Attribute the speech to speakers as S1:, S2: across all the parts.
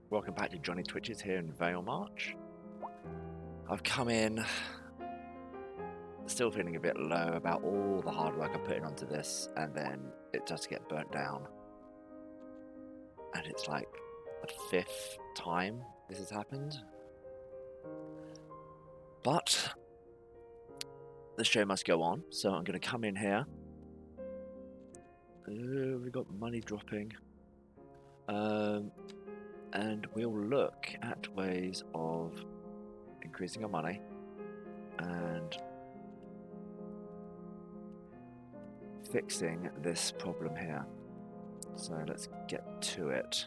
S1: Welcome back to Johnny Twitches here in Valemarch. I've come in still feeling a bit low about all the hard work I'm putting onto this, and then it does get burnt down. And it's like the 5th time this has happened. But the show must go on, so I'm going to come in here. We've got money dropping. And we'll look at ways of increasing our money and fixing this problem here. So let's get to it.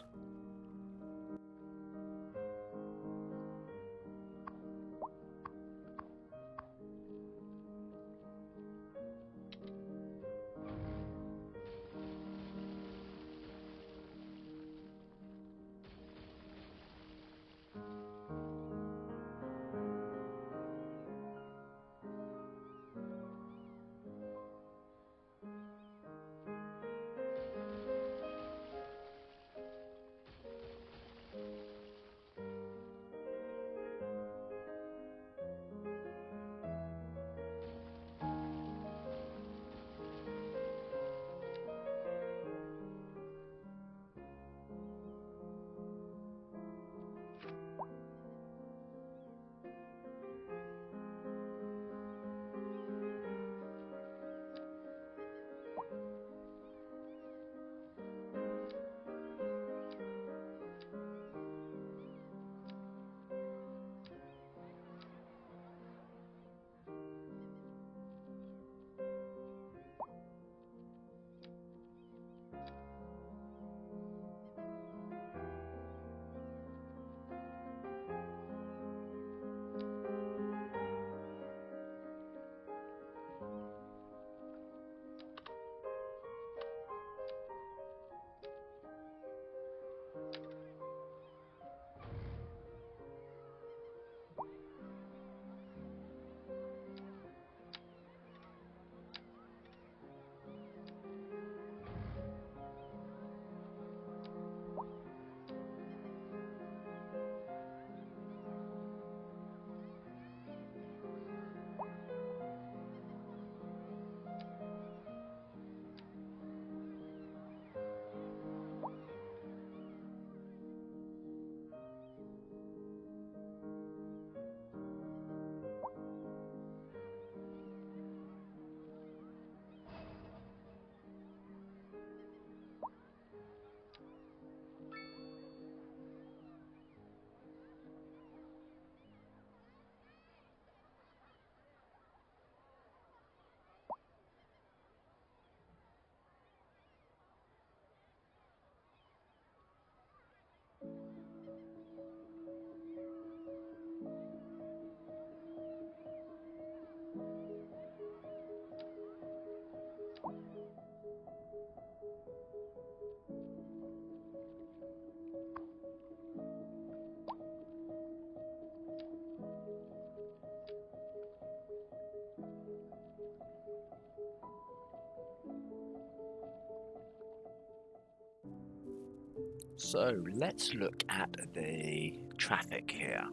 S1: So let's look at the traffic here.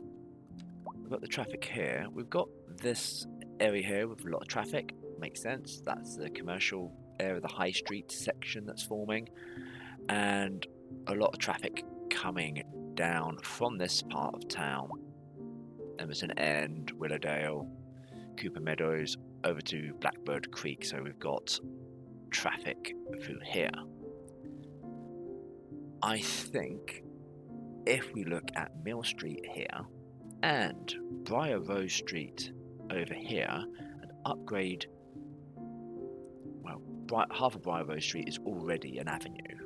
S1: We've got the traffic here. We've got this area here with a lot of traffic. Makes sense. That's the commercial area, the high street section that's forming. And a lot of traffic coming down from this part of town. Emerson End, Willowdale, Cooper Meadows, over to Blackbird Creek. So we've got traffic through here. I think if we look at Mill Street here and Briar Rose Street over here and upgrade, well, half of Briar Rose Street is already an avenue.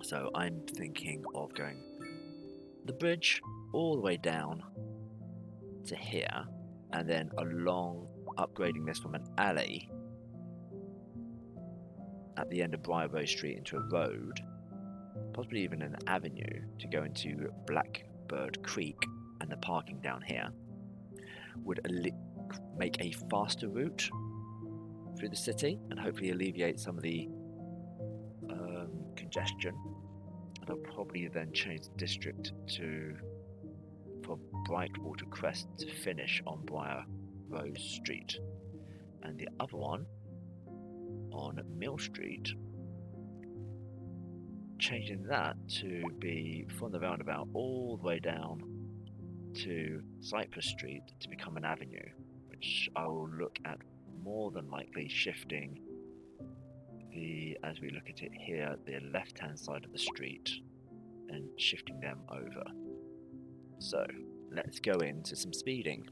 S1: So I'm thinking of going the bridge all the way down to here and then along upgrading this from an alley at the end of Briar Rose Street into a road, possibly even an avenue to go into Blackbird Creek, and the parking down here would make a faster route through the city and hopefully alleviate some of the congestion And I'll probably then change the district for Brightwater Crest to finish on Briar Rose Street. And the other one on Mill Street, changing that to be from the roundabout all the way down to Cypress Street to become an avenue, which I will look at more than likely shifting as we look at it here, the left-hand side of the street and shifting them over. So let's go into some speeding.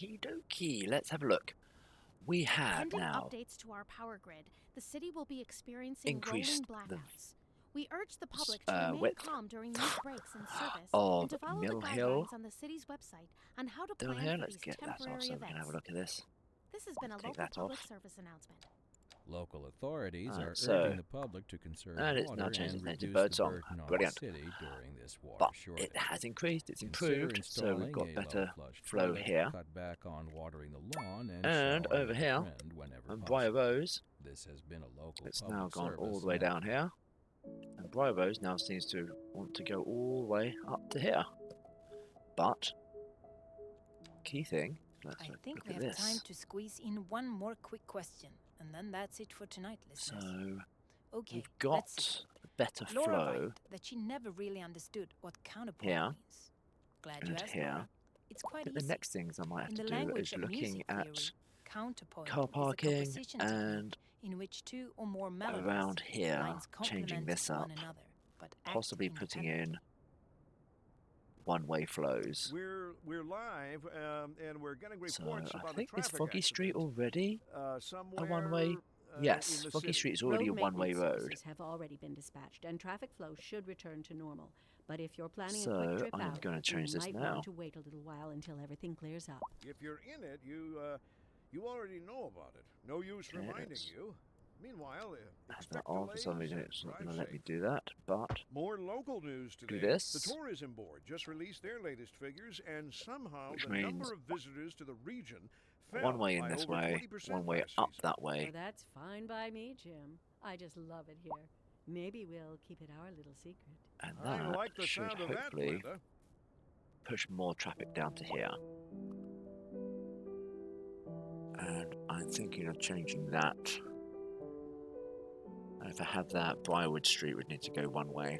S1: Okie dokie, let's have a look. We have
S2: Pending
S1: now
S2: updates to our power grid, the city will be experiencing rolling
S1: increased the
S2: blackouts. We urge the public to remain
S1: width
S2: calm during these breaks in service and
S1: of
S2: to follow the
S1: Mill Hill
S2: guidelines on the city's website on how to
S1: down
S2: plan
S1: here.
S2: for
S1: Let's
S2: these
S1: get that off
S2: temporary
S1: so we can have a
S2: events.
S1: look at this.
S2: This has been a
S1: Take
S2: local
S1: that
S2: public
S1: off.
S2: service announcement.
S3: Local authorities are
S1: So,
S3: urging the public to conserve
S1: and it's now
S3: water
S1: changed
S3: and
S1: its name to
S3: reduce the
S1: Birdsong.
S3: burden on the
S1: Brilliant.
S3: city during this water
S1: But
S3: shortage.
S1: it has increased, it's
S3: Consider
S1: improved, so we've
S3: installing
S1: got
S3: a
S1: better
S3: low flush
S1: flow
S3: toilet,
S1: here.
S3: cut back on watering the lawn, and
S1: And
S3: shower
S1: over
S3: with a
S1: here,
S3: friend whenever
S1: on
S3: possible.
S1: Briar Rose,
S3: This has been a local
S1: it's
S3: public
S1: now gone all
S3: service
S1: the way
S3: announcement.
S1: down here. And Briar Rose now seems to want to go all the way up to here. But, key thing, let's
S4: I
S1: look
S4: think we
S1: at
S4: have time
S1: this.
S4: to squeeze in one more quick question, and then that's it for tonight, listeners.
S1: So,
S4: Okay,
S1: we've got
S4: let's see.
S1: a better
S4: Laura
S1: flow
S4: wrote that she never really understood what counterpoint
S1: here
S4: means. Glad you
S1: and
S4: asked,
S1: here.
S4: Laura. It's
S1: I
S4: quite
S1: think
S4: easy.
S1: the next things I might have
S4: In
S1: to
S4: the
S1: do
S4: language
S1: is
S4: of
S1: looking
S4: music
S1: at
S4: theory, counterpoint
S1: car
S4: is a
S1: parking
S4: composition technique
S1: and
S4: in which two or more melodies,
S1: around here,
S4: lines
S1: changing
S4: complement
S1: this up,
S4: one another, but act
S1: possibly putting in
S4: independently.
S1: one-way flows.
S5: We're live, and we're getting
S1: So
S5: reports
S1: I
S5: about
S1: think
S5: a
S1: is
S5: traffic
S1: Foggy Street
S5: accident,
S1: already
S5: somewhere
S1: a one-way? Yes,
S5: in the
S1: Foggy
S5: city.
S1: Street's already a
S6: Road
S1: one-way
S6: maintenance
S1: road.
S6: services have already been dispatched, and traffic flow should return to normal. But if you're planning a
S1: So
S6: quick trip
S1: I'm
S6: out,
S1: going to change
S6: you
S1: this
S6: might
S1: now.
S6: want to wait a little while until everything clears up.
S5: If you're in it, you already know about it. No use
S1: Okay,
S5: reminding
S1: let's
S5: you. Meanwhile,
S1: Have that
S5: expect
S1: on. For some
S5: delays
S1: reason
S5: and
S1: it's not
S5: drive
S1: going to let me
S5: safe.
S1: do that, but
S5: More local news today.
S1: this.
S5: The tourism board just released their latest figures, and somehow
S1: Which
S5: the
S1: means
S5: number of visitors to the region fell
S1: one way in
S5: by
S1: this
S5: over
S1: way,
S5: 20%
S1: one way
S5: last
S1: up
S5: season.
S1: that
S6: Well,
S1: way.
S6: that's fine by me, Jim. I just love it here. Maybe we'll keep it our little secret.
S1: And
S5: I
S1: that
S5: like the
S1: should
S5: sound of that,
S1: hopefully
S5: Linda.
S1: push more traffic down to here. And I'm thinking of changing that. And if I have that, Briarwood Street would need to go one way.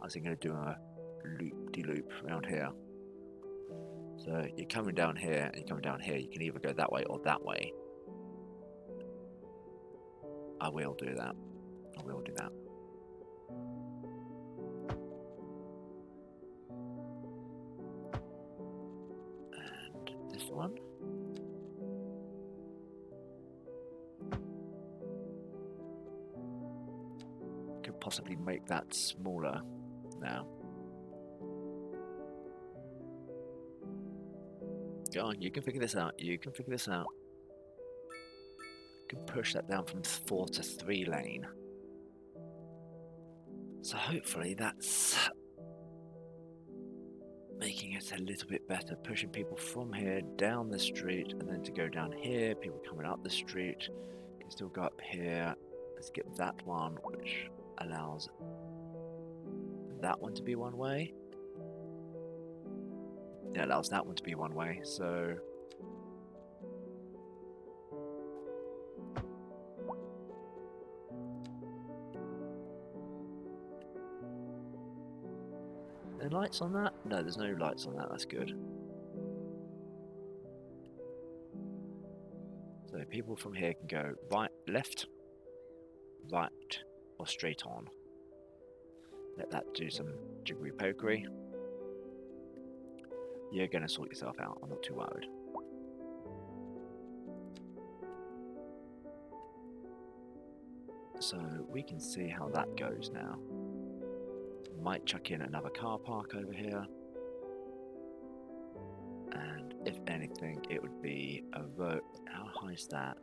S1: I was thinking of doing a loop-de-loop around here. So you're coming down here and you're coming down here. You can either go that way or that way. I will do that. I will do that. And this one. Could possibly make that smaller now. Go on, you can figure this out. You can figure this out. You can push that down from 4 to 3 lane. So hopefully that's making it a little bit better, pushing people from here down the street and then to go down here, people coming up the street can still go up here. Let's skip that one, which allows that one to be one way. Yeah, allows that one to be one way, so any lights on that? No, there's no lights on that, that's good. So people from here can go right, left, right, or straight on. Let that do some jiggery pokery. You're going to sort yourself out, I'm not too worried. So we can see how that goes now. Might chuck in another car park over here. And if anything, it would be a road. How high is that?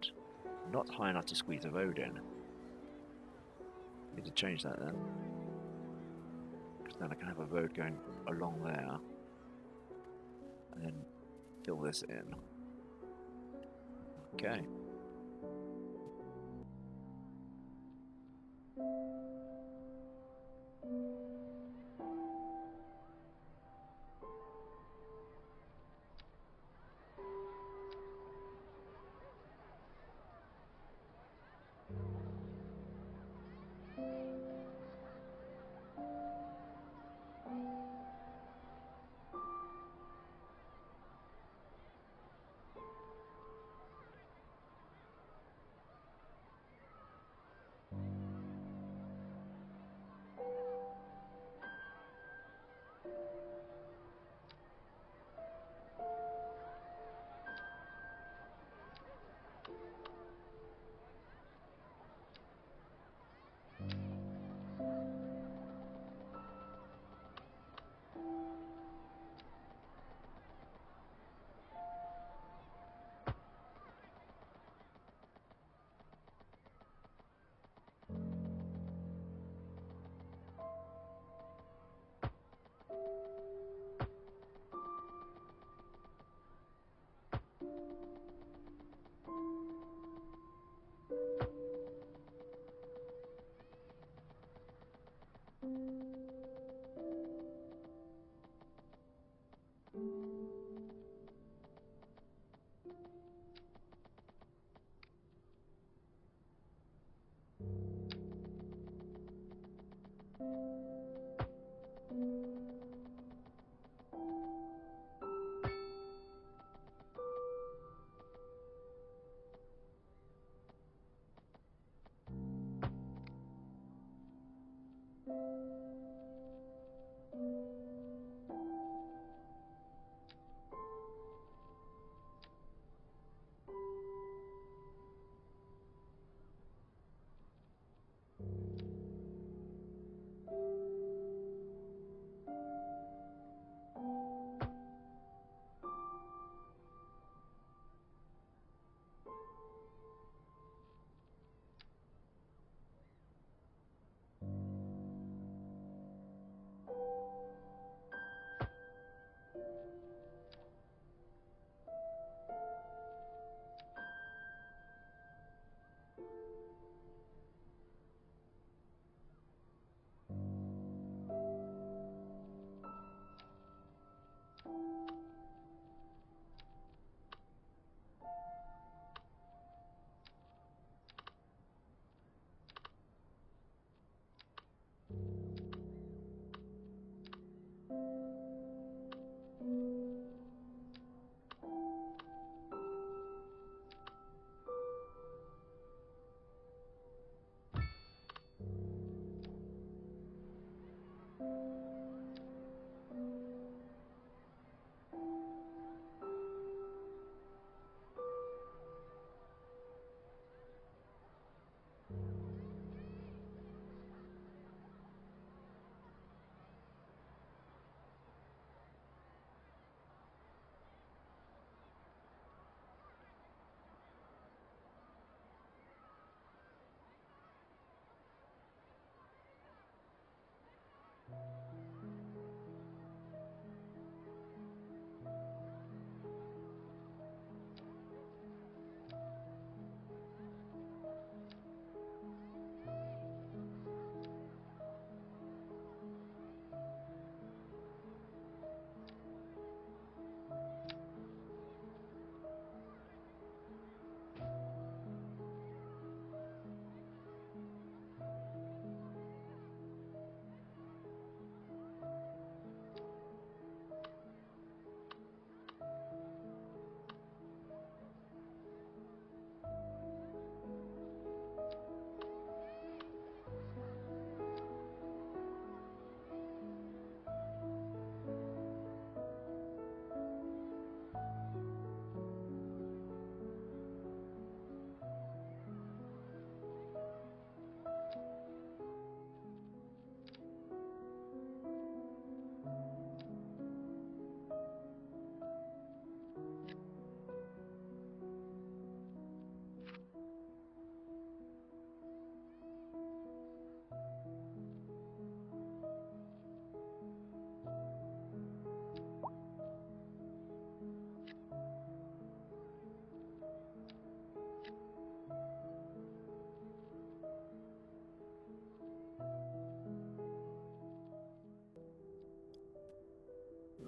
S1: Not high enough to squeeze a road in. Need to change that then. Because then I can have a road going along there. And then fill this in. Okay.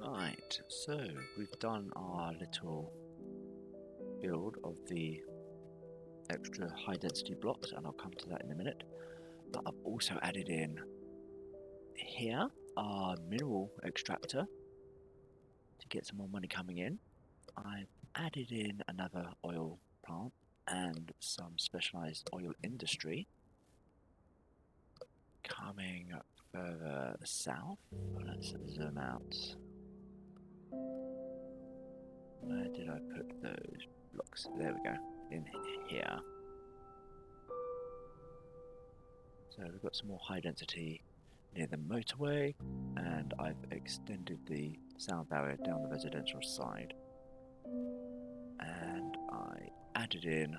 S1: Right, so we've done our little build of the extra high density blocks, and I'll come to that in a minute. But I've also added in here our mineral extractor to get some more money coming in. I've added in another oil plant and some specialized oil industry coming further south. Let's zoom out. Where did I put those blocks? There we go, in here. So we've got some more high density near the motorway, and I've extended the sound barrier down the residential side. And I added in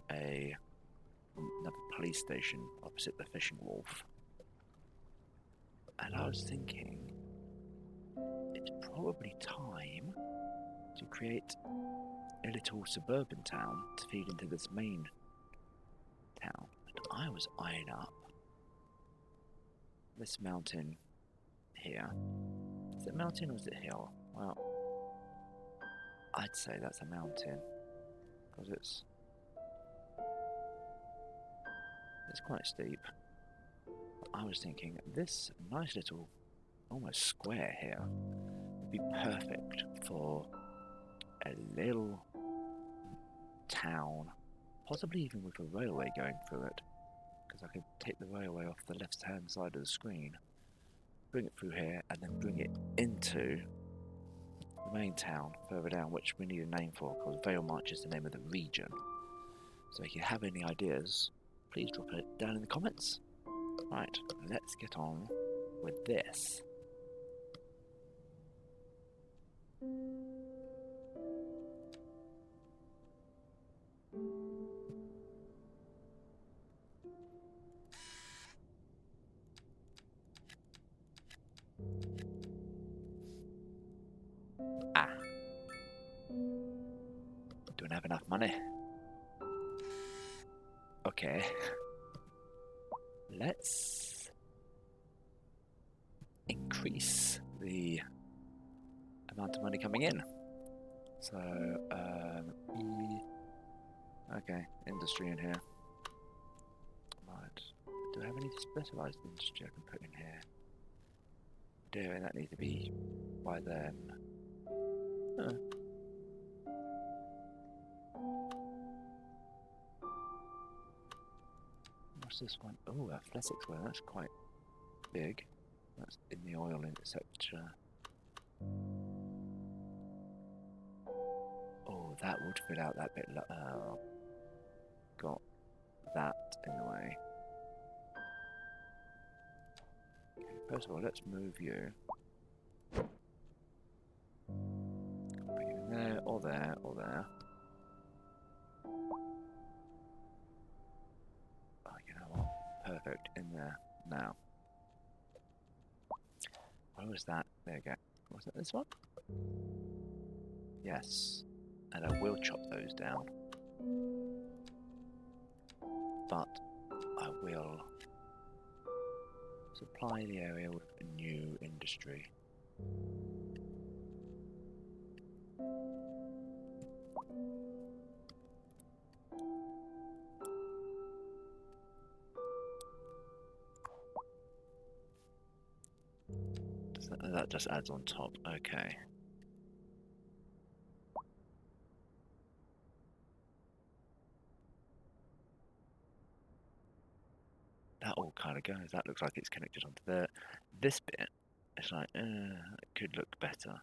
S1: another police station opposite the fishing wharf. And I was thinking, it's probably time to create a little suburban town to feed into this main town. And I was eyeing up this mountain here. Is it mountain or is it hill? Well, I'd say that's a mountain because it's quite steep. But I was thinking this nice little almost square here would be perfect for a little town, possibly even with a railway going through it, because I could take the railway off the left hand side of the screen, bring it through here, and then bring it into the main town further down, which we need a name for, because Valemarch is the name of the region. So if you have any ideas, please drop it down in the comments. Right, let's get on with this. Don't have enough money. Okay. Let's increase the amount of money coming in. So, okay, industry in here. Right. Do I have any specialized industry I can put in here? Do that need to be by them? Huh. What's this one? Oh, athletics wear. That's quite big. That's in the oil sector. Oh, that would fit out that bit. Got that in the way. Okay, first of all, let's move you. Put you in there, or there, or there. Oh, you know what? Perfect. In there now. Where was that? There you go. Was it this one? Yes. And I will chop those down. But I will supply the area with a new industry. That just adds on top. Okay. That all kind of goes. That looks like it's connected onto there. This bit, it's like, it could look better.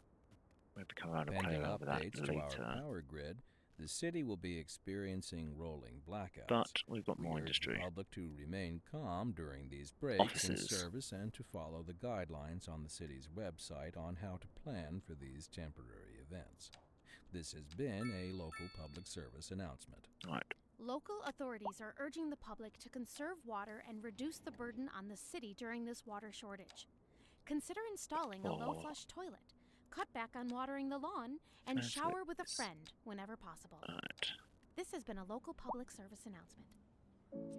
S1: Maybe come around and play
S3: Pending
S1: around with that
S3: updates to
S1: later.
S3: our power grid, the city will be experiencing rolling blackouts.
S1: But we've got
S3: We
S1: more
S3: urge
S1: industry.
S3: the public to remain calm during these breaks in
S1: Offices.
S3: service and to follow the guidelines on the city's website on how to plan for these temporary events. This has been a local public service announcement.
S1: Right.
S2: Local authorities are urging the public to conserve water and reduce the burden on the city during this water shortage. Consider installing a low-flush toilet, cut back on watering the lawn, and
S1: That's
S2: shower
S1: it.
S2: with a friend whenever possible.
S1: Right.
S2: This has been a local public service announcement.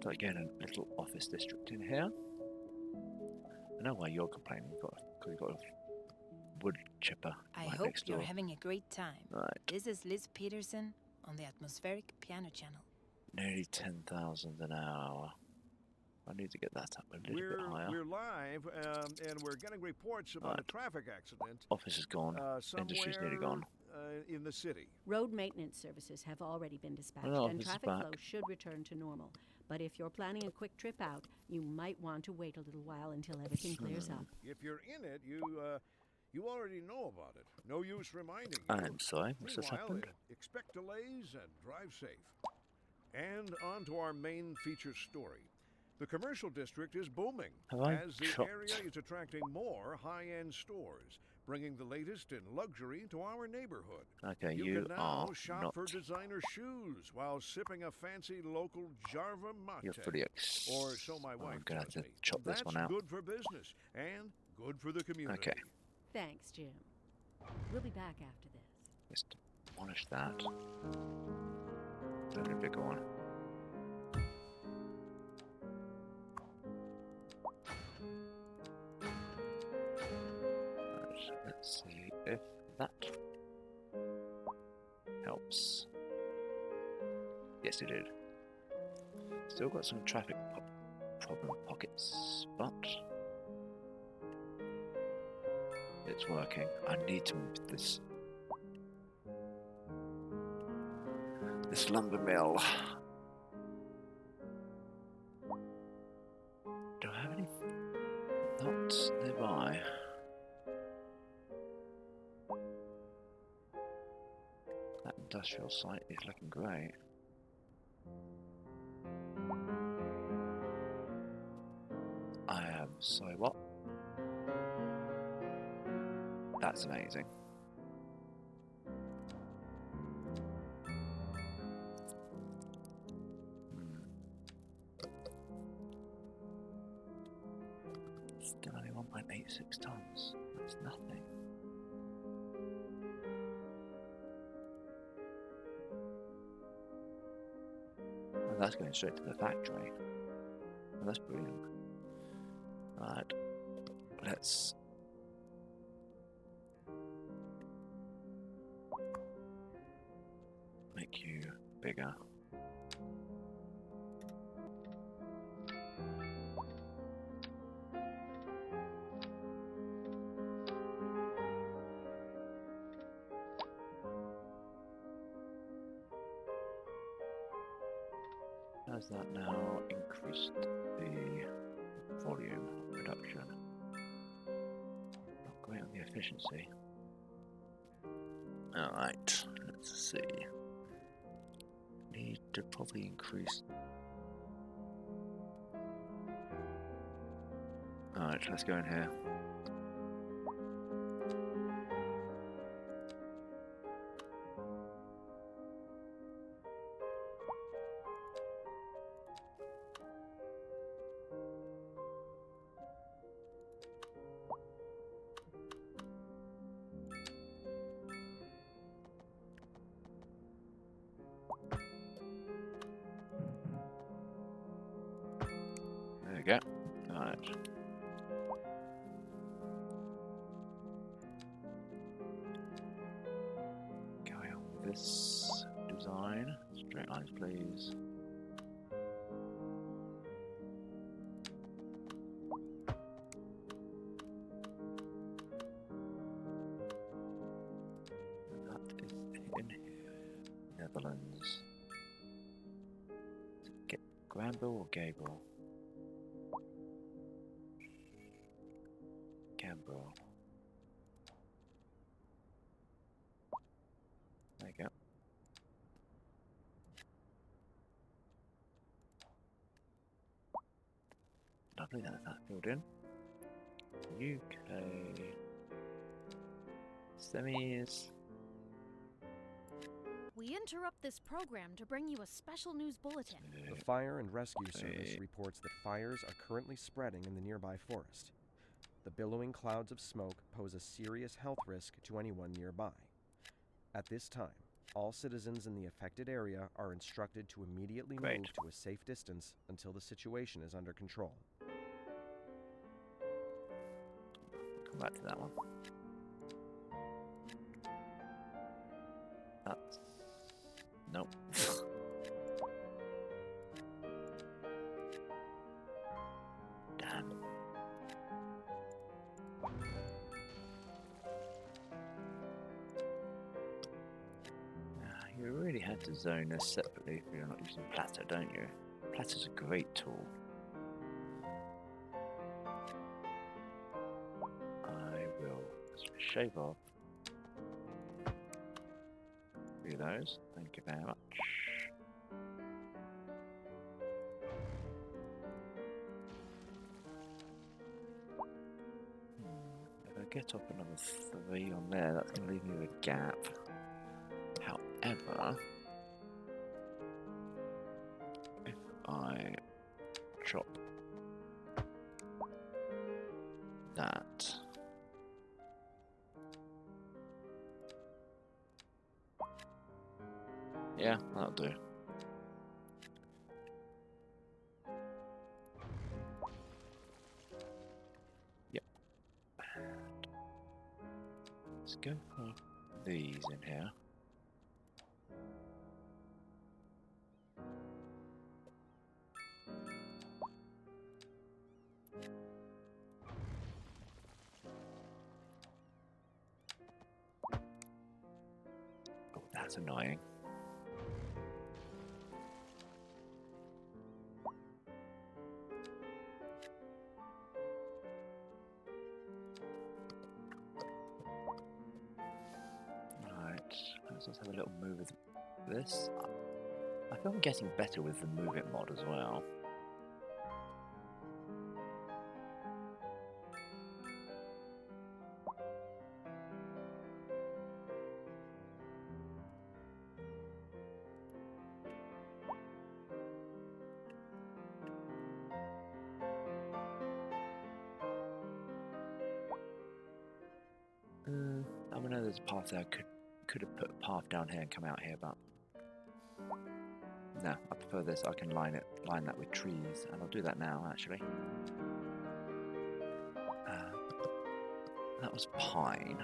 S1: So again, a little office district in here. I know why you're complaining. You've got wood chipper
S4: I
S1: right
S4: hope
S1: next
S4: you're
S1: door.
S4: having a great time.
S1: Right,
S4: This is Liz Peterson on the Atmospheric Piano Channel.
S1: nearly 10,000 an hour. I need to get that up a little bit higher.
S5: We're live, and we're getting reports about a traffic accident
S1: Office is gone. Industry's nearly
S5: somewhere
S1: gone.
S5: in the city.
S6: Road maintenance services have already been dispatched,
S1: Well,
S6: and
S1: this is
S6: traffic
S1: back.
S6: flow should return to normal. But if you're planning a quick trip out, you might want to wait a little while until everything clears up.
S5: If you're in it, you already know about it. No use reminding you.
S1: I'm sorry, what's just
S5: Meanwhile,
S1: happened?
S5: expect delays and drive safe. And on to our main feature story. The commercial district is booming
S1: Have I
S5: as the
S1: chopped?
S5: area is attracting more high-end stores, bringing the latest in luxury to our neighborhood.
S1: Okay,
S5: You
S1: you
S5: can
S1: are
S5: now shop
S1: not.
S5: for designer shoes while sipping a fancy local Jarva mate.
S1: You're fully
S5: Or so my wife
S1: I'm gonna have
S5: tells
S1: to
S5: me.
S1: chop this
S5: That's
S1: one out.
S5: good for business and good for the community.
S1: Okay,
S6: Thanks, Jim. We'll be back after this.
S1: just demolish that. And a bigger one. Right, let's see if that helps. Yes, it did. Still got some traffic problem pockets, but it's working. I need to move this lumber mill. Do I have any knots nearby? That industrial site is looking great. I am sorry, what? That's amazing. Still only 1.86 tons. That's nothing. Well, that's going straight to the factory. Well, that's brilliant. Right. Let's make you bigger. Has that now increased the volume reduction? Not great on the efficiency. Alright, let's see. Need to probably increase. Alright, let's go in here. There we go. Alright. Carry on with this design. Straight lines, please. That is in Netherlands. Get Granville or Gabriel? Canberra. There you go. Lovely, that's that filled in. UK semis.
S2: We interrupt this program to bring you a special news bulletin.
S7: The Fire and Rescue Service reports that fires are currently spreading in the nearby forest. The billowing clouds of smoke pose a serious health risk to anyone nearby. At this time, all citizens in the affected area are instructed to immediately
S1: Great.
S7: move to a safe distance until the situation is under control.
S1: Come back to that one. That's... Nope. Damn. You really had to zone this separately if you're not using platter, don't you? Platter's a great tool. I will shave off 3 of those. Thank you very much. If I get up another 3 on there, that's going to leave me with a gap. However, if I chop that, yeah, that'll do. Yep. Let's go for these in here. Oh, that's annoying. Let's have a little move with this. I feel I'm getting better with the move it mod as well. I know there's a path there. Could have put a path down here and come out here, but no, I prefer this. I can line that with trees, and I'll do that now actually. That was pine.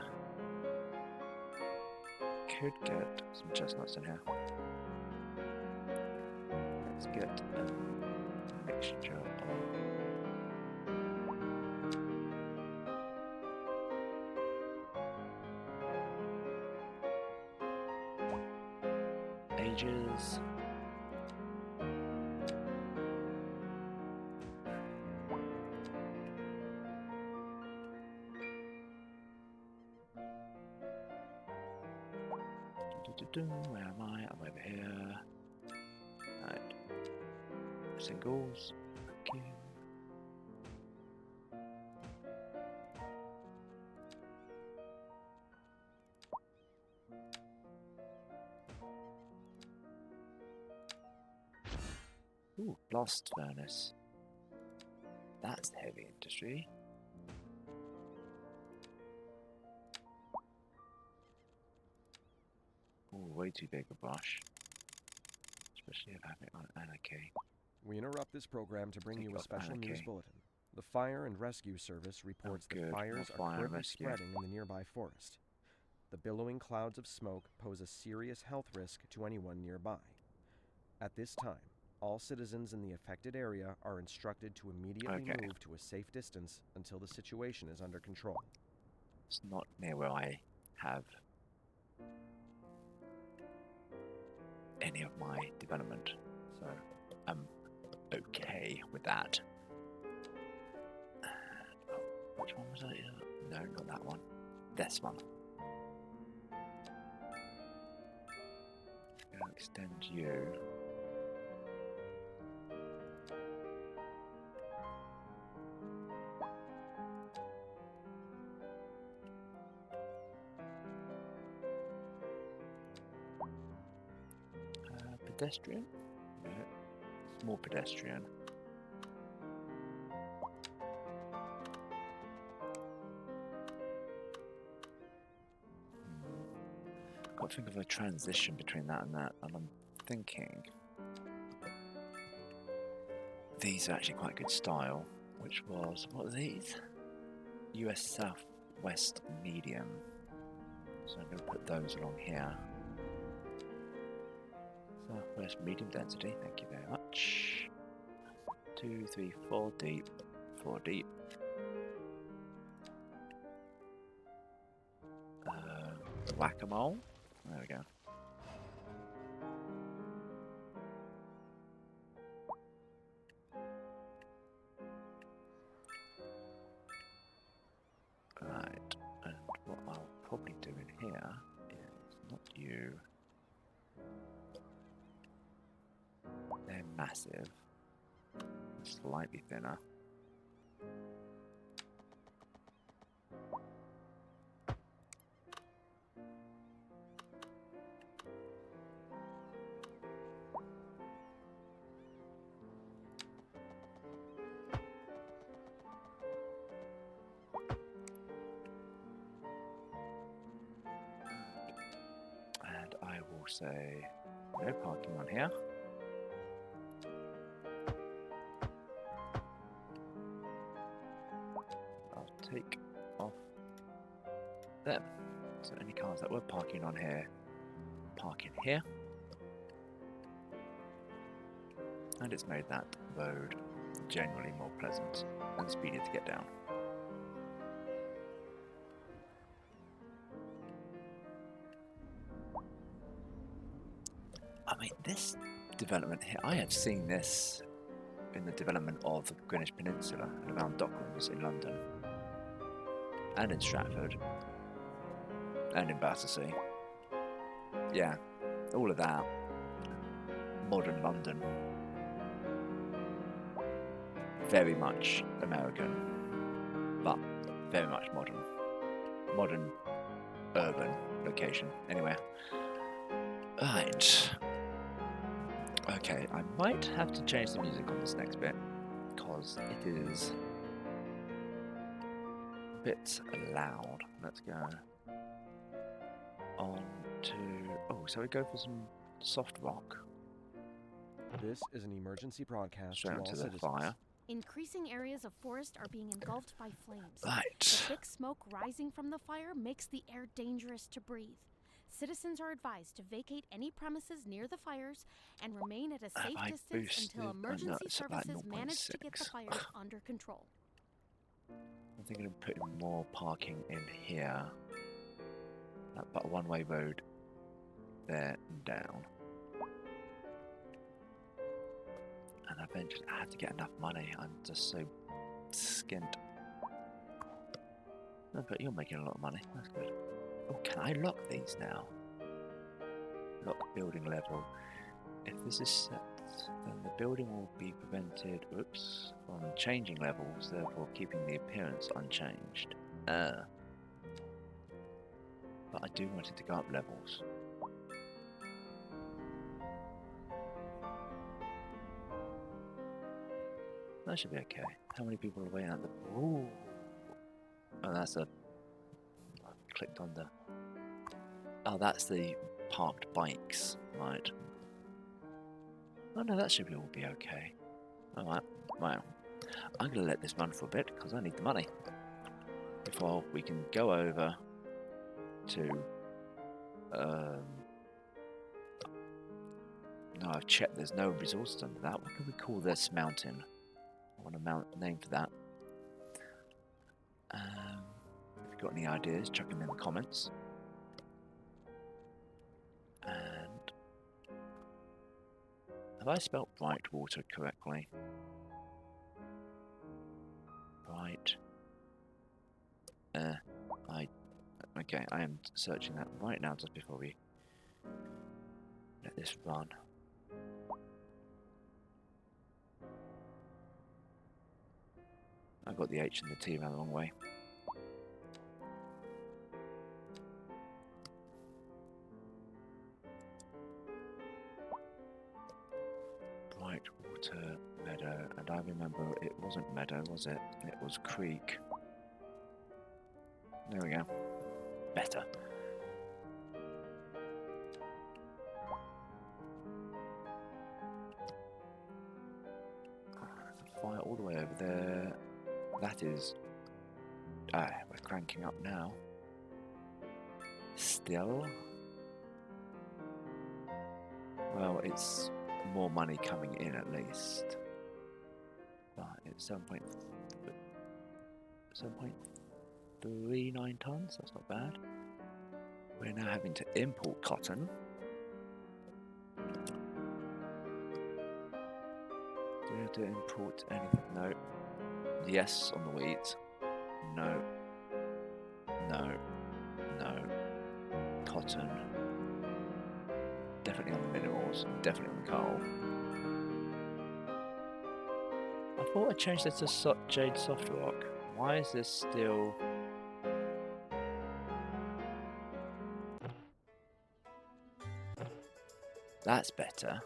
S1: Could get some chestnuts in here. Let's get a mixture of ages. Where am I? I'm over here. Right. Singles. Okay. Ooh, blast furnace. That's heavy industry. Ooh, way too big a brush. Especially if I have it on anarchy.
S7: We interrupt this program to bring
S1: Take
S7: you
S1: it
S7: a
S1: off
S7: special news
S1: anarchy.
S7: bulletin. The Fire and Rescue Service reports
S1: good.
S7: that fires
S1: More
S7: are
S1: fire and
S7: currently
S1: rescue.
S7: spreading in the nearby forest. The billowing clouds of smoke pose a serious health risk to anyone nearby. At this time, all citizens in the affected area are instructed to immediately
S1: Okay.
S7: move to a safe distance until the situation is under control.
S1: It's not near where I have any of my development, so I'm okay with that. Which one was it? No, not that one. This one. Gonna extend you. Pedestrian? No. Small pedestrian. Got to think of a transition between that, and I'm thinking these are actually quite good style. Which was, what are these? US Southwest Medium. So I'm going to put those along here. Southwest medium density, thank you very much. 2, 3, 4 deep. 4 deep. Whack-a-mole. There we go. Right, and what I'll probably do in here is not you. They're massive. Slightly thinner. And I will say no parking on here. I'll take off them. So any cars that were parking on here, park in here. And it's made that road generally more pleasant and speedy to get down. I mean, this development here, I have seen this in the development of the Greenwich Peninsula and around Docklands in London, and in Stratford, and in Battersea. Yeah, all of that. Modern London. Very much American, but very much modern. Modern, urban location. Anyway. Right. Okay, I might have to change the music on this next bit, because it is a bit loud. Let's go on to... Oh, so we go for some soft rock.
S7: This is an emergency broadcast
S1: Straight
S7: to all
S1: onto the
S7: citizens.
S1: fire.
S2: Increasing areas of forest are being engulfed by flames.
S1: Right.
S2: The thick smoke rising from the fire makes the air dangerous to breathe. Citizens are advised to vacate any premises near the fires and remain at a safe
S1: I
S2: distance
S1: boosted?
S2: until
S1: Oh, no,
S2: emergency
S1: it's about
S2: services manage to get the
S1: 0.6.
S2: fires under control.
S1: I'm thinking of putting more parking in here. But a one-way road there and down. And eventually I have to get enough money. I'm just so skint. No, but you're making a lot of money. That's good. Oh, can I lock these now? Lock building level. If this is set, then the building will be prevented, oops, from changing levels, therefore keeping the appearance unchanged. But I do want it to go up levels. That should be okay. How many people are waiting at the... Ooh. Oh, that's a... I clicked on the... Oh, that's the parked bikes. Right. Oh no, that should all be okay. Alright, wow. I'm going to let this run for a bit, because I need the money. Before we can go over to... No, I've checked, there's no resources under that. What can we call this mountain? I want a name for that. If you've got any ideas, chuck them in the comments. And have I spelt Brightwater correctly? Bright. Okay, I am searching that right now just before we let this run. I got the H and the T around the wrong way. Brightwater Meadow, and I remember it wasn't meadow, was it? It was creek. There we go. Better. There's a fire all the way over there. That is... we're cranking up now. Still. Well, it's more money coming in at least. But it's 7.39 tons, that's not bad. We're now having to import cotton. Do we have to import anything? No. Yes on the wheat. No. No. No. Cotton. Definitely on the minerals. Definitely on the coal. I thought I changed this to Jade Soft Rock. Why is this still... That's better.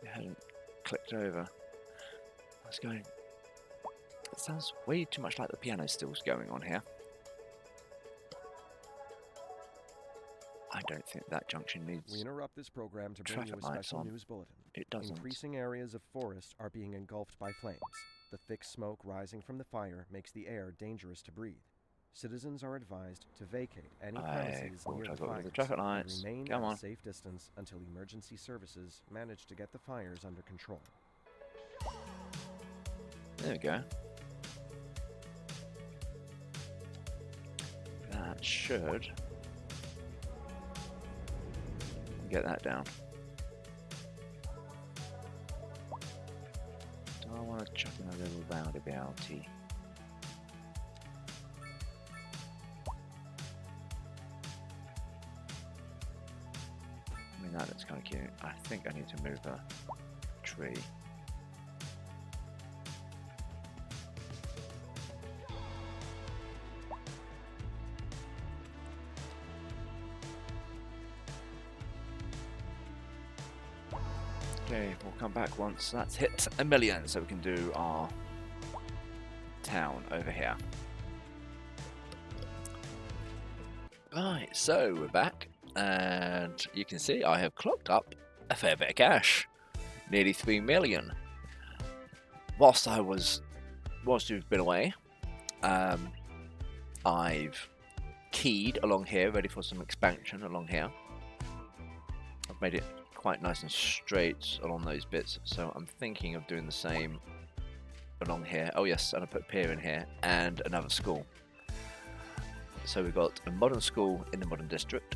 S1: It hadn't clicked over. I was going... It sounds way too much like the piano still's going on here. I don't think that junction needs...
S7: We interrupt this program to bring you a
S1: traffic lights
S7: special
S1: on.
S7: news bulletin.
S1: It doesn't.
S7: Increasing areas of forest are being engulfed by flames. The thick smoke rising from the fire makes the air dangerous to breathe. Citizens are advised to vacate any premises near the fires
S1: the traffic
S7: and
S1: lights.
S7: remain
S1: Come
S7: at
S1: on.
S7: a safe distance until emergency services manage to get the fires under control.
S1: There we go. That should get that down. Do I want to chuck in a little roundabouty? I mean, that looks kind of cute. I think I need to move a tree. Okay, we'll come back once that's hit 1 million, so we can do our town over here. Right, so we're back, and you can see I have clocked up a fair bit of cash, nearly 3 million. Whilst you've been away, I've keyed along here, ready for some expansion along here. I've made it quite nice and straight along those bits, so I'm thinking of doing the same along here. Oh yes, and I put a pier in here and another school. So we've got a modern school in the modern district,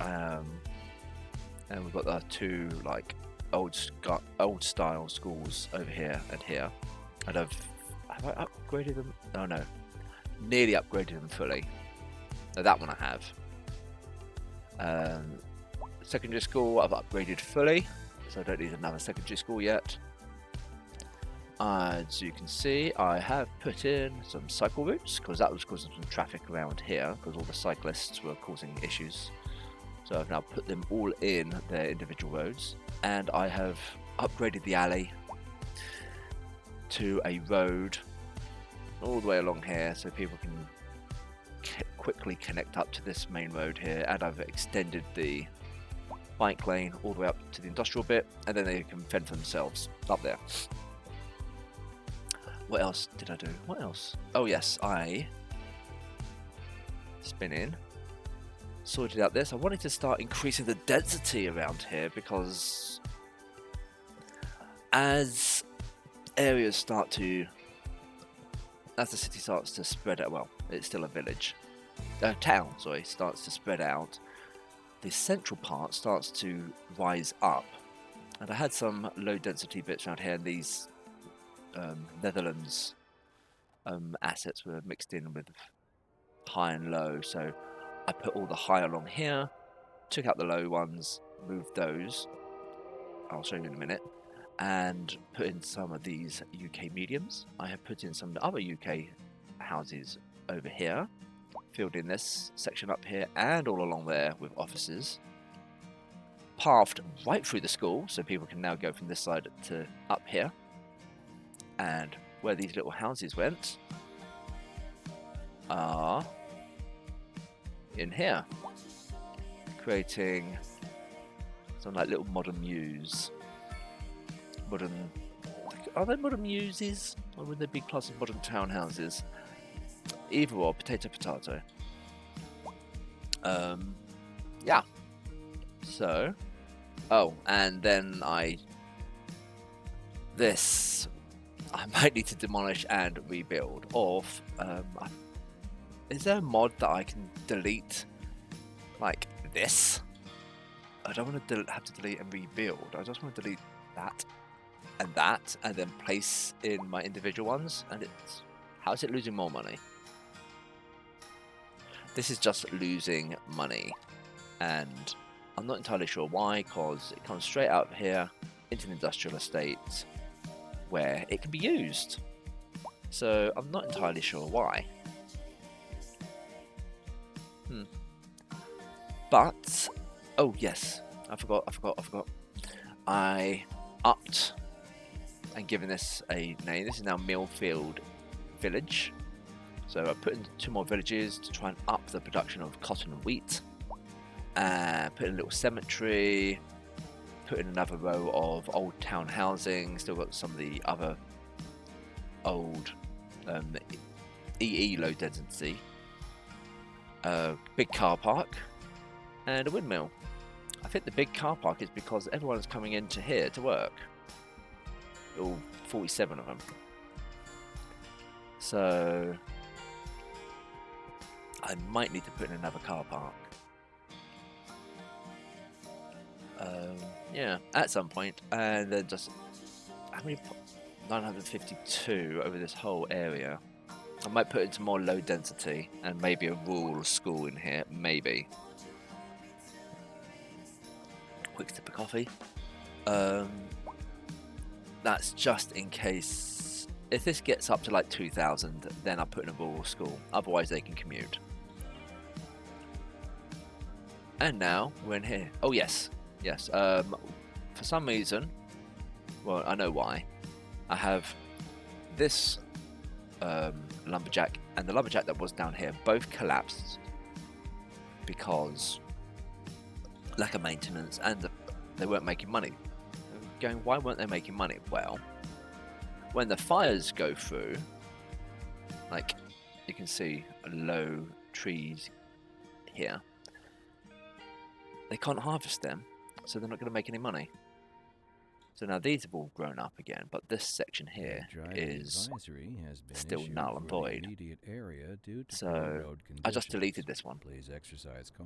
S1: and we've got the two like old style schools over here and here. And have I upgraded them? Oh no, nearly upgraded them fully. No, that one I have. Secondary school I've upgraded fully, so I don't need another secondary school yet. As you can see, I have put in some cycle routes because that was causing some traffic around here because all the cyclists were causing issues. So I've now put them all in their individual roads, and I have upgraded the alley to a road all the way along here so people can quickly connect up to this main road here, and I've extended the bike lane all the way up to the industrial bit, and then they can fend for themselves up there. What else did I do? What else? Oh yes, I spin in, sorted out this. I wanted to start increasing the density around here because as areas start to, as the city starts to spread out, well, it's still a village, town, sorry, starts to spread out, the central part starts to rise up. And I had some low density bits around here, and these Netherlands assets were mixed in with high and low, so I put all the high along here, took out the low ones, moved those, I'll show you in a minute, and put in some of these UK mediums. I have put in some of the other UK houses over here, filled in this section up here and all along there with offices, pathed right through the school so people can now go from this side to up here. And where these little houses went are in here, creating some like little modern mews. Are they modern muses, or would they be classed as modern townhouses? Either or, potato. Yeah. So, oh, and then this I might need to demolish and rebuild. Or is there a mod that I can delete like this? I don't want to have to delete and rebuild. I just want to delete that, and then place in my individual ones. And it's, how is it losing more money? This is just losing money, and I'm not entirely sure why, because it comes straight out of here into an industrial estate where it can be used. So I'm not entirely sure why. But, oh yes, I forgot. I upped and given this a name. This is now Millfield Village. So I put in 2 more villages to try and up the production of cotton and wheat. Put in a little cemetery. Put in another row of old town housing. Still got some of the other old EE low density. Big car park and a windmill. I think the big car park is because everyone's coming into here to work. All 47 of them. So I might need to put in another car park. Yeah, at some point, and then just how many? 952 over this whole area. I might put into more low density and maybe a rural school in here, maybe. Quick sip of coffee. That's just in case. If this gets up to like 2,000, then I'll put in a rural school. Otherwise, they can commute. And now we're in here. Oh yes, yes. For some reason, well, I know why. I have this lumberjack and the lumberjack that was down here both collapsed because lack of maintenance, and they weren't making money. Going, why weren't they making money? Well, when the fires go through, like you can see low trees here, they can't harvest them, so they're not going to make any money. So now these have all grown up again, but this section here is still null and void. So I just deleted this one.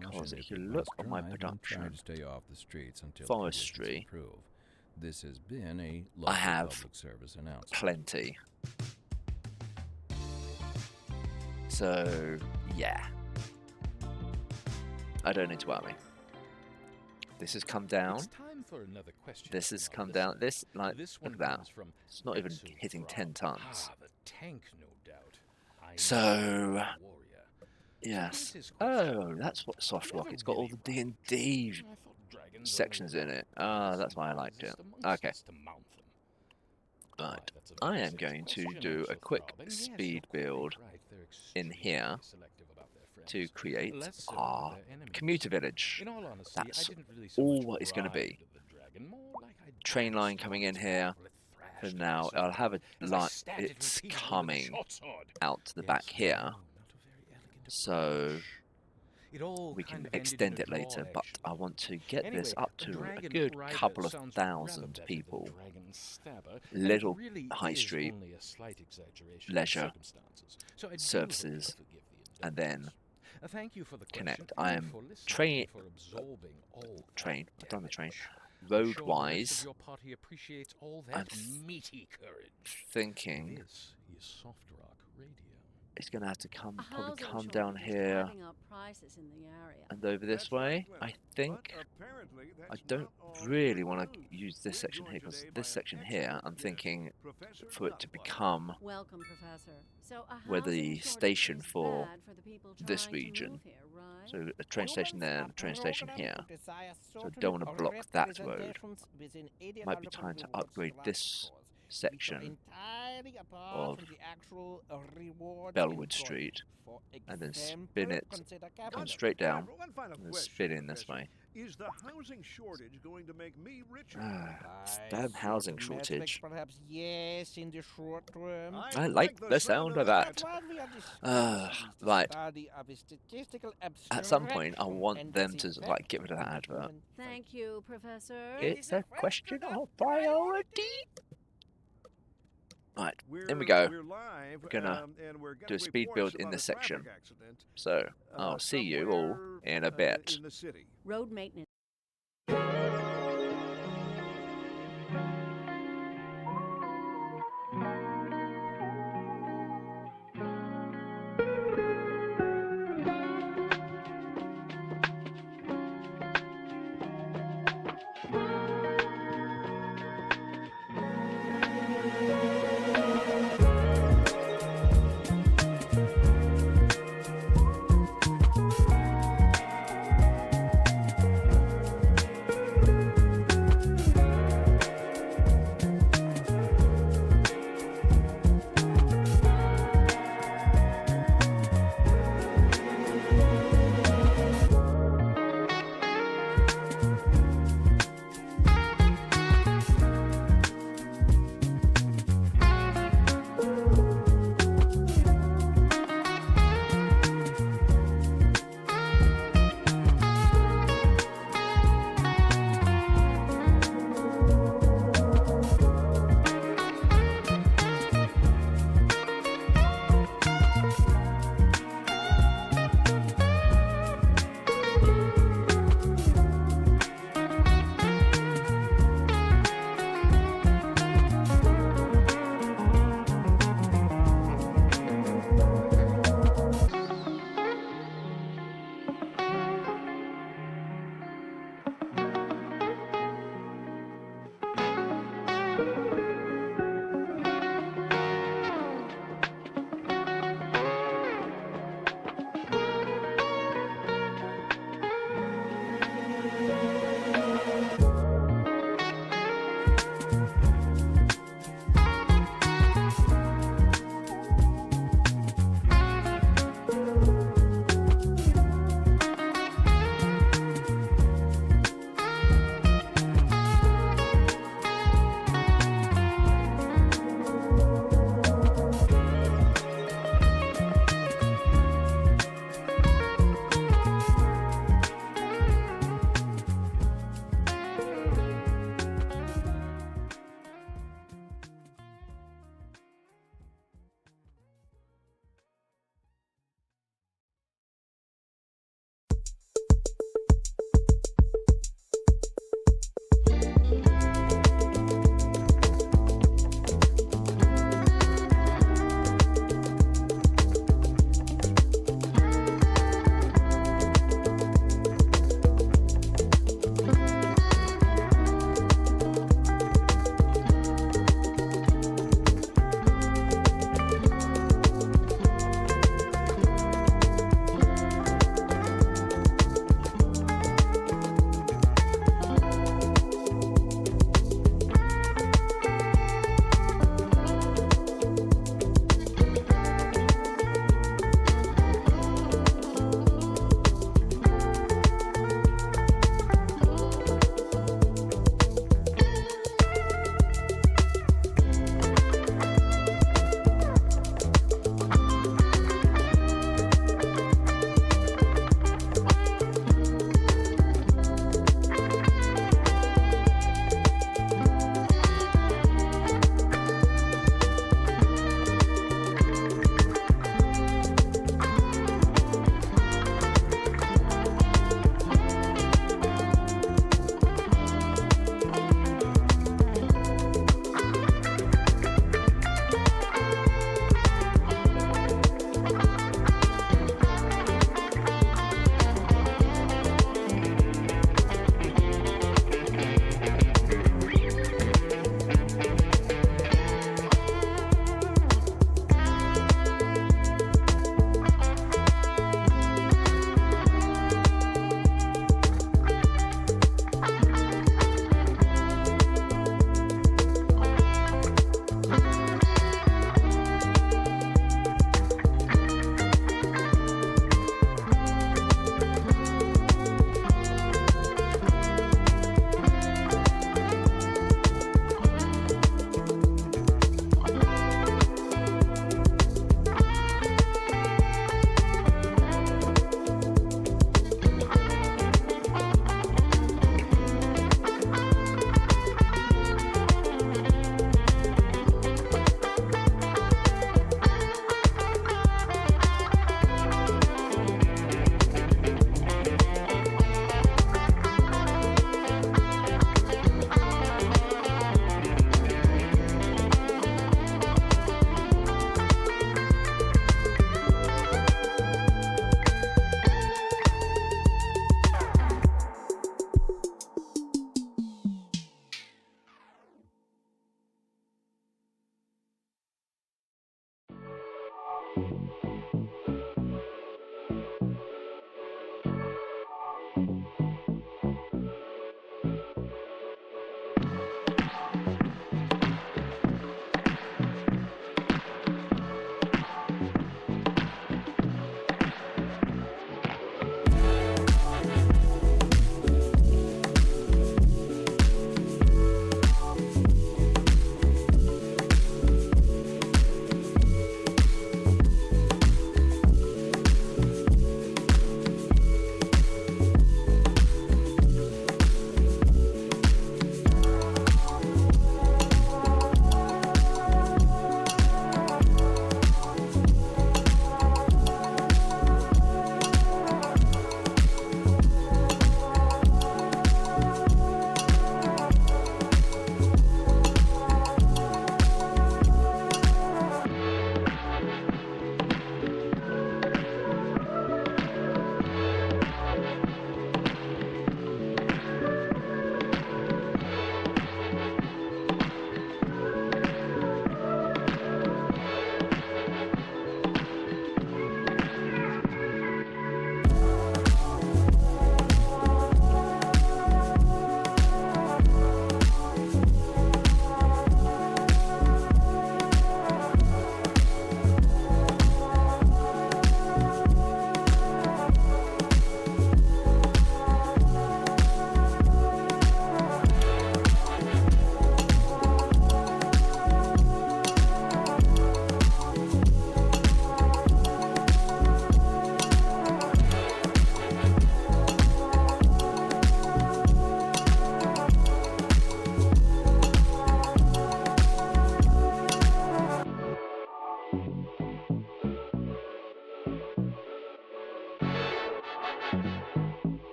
S1: Because if you look at my production, forestry,
S3: this has been a
S1: I have
S3: public service announcement.
S1: plenty. So yeah, I don't need to worry. This has come down. This has come down. This, like, look at that. It's not even hitting 10 tons. So, yes. Oh, that's what soft rock. It's got all the D&D sections in it. Ah, that's why I liked it. Okay. Right. I am going to do a quick speed build in here to create our commuter village. That's all what it's going to be. Train line coming in here. For now, I'll have a line. It's coming out to the back here, so we can extend it later. But I want to get this up to a good couple of thousand people. Little high street, leisure, services, and then connect. I am train. I've done the train. Road-wise, I'm thinking it's going to have to probably come down here and over this way. I think I don't really want to use this section here, because this section here, I'm thinking for it to become where the station for this region. So a train station there and a train station here. So I don't want to block that road. Might be time to upgrade this section
S8: Anything apart
S1: of
S8: from the actual reward
S1: Bellwood
S8: in coin.
S1: Street,
S8: For
S1: and then
S8: example,
S1: spin it
S8: consider
S1: come
S8: capital.
S1: straight down
S5: One final
S1: and then
S5: question,
S1: spin in this
S5: Professor.
S1: way.
S5: Is the housing shortage going to make me richer?
S1: Damn housing
S8: Certain aspects,
S1: shortage.
S8: perhaps yes, in the short term.
S1: I like the sound of that.
S8: But what we are discussing is the
S1: Right.
S8: study of a statistical
S1: At some point, I
S8: abstraction
S1: want
S8: and
S1: them
S8: its
S1: to
S8: effect
S1: like get rid of that
S8: on
S1: advert.
S8: human
S6: Thank you, Professor.
S1: It's a question of priority. Right, in we
S5: We're
S1: go.
S5: live,
S1: We're gonna
S5: and we're
S1: do a speed build in this section. So I'll see you all in a bit.
S5: in the city.
S6: Road maintenance.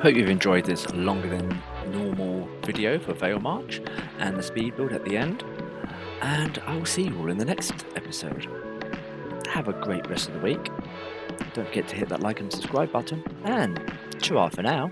S1: Hope you've enjoyed this longer than normal video for Valemarch and the speed build at the end. And I will see you all in the next episode. Have a great rest of the week. Don't forget to hit that like and subscribe button. And ciao for now.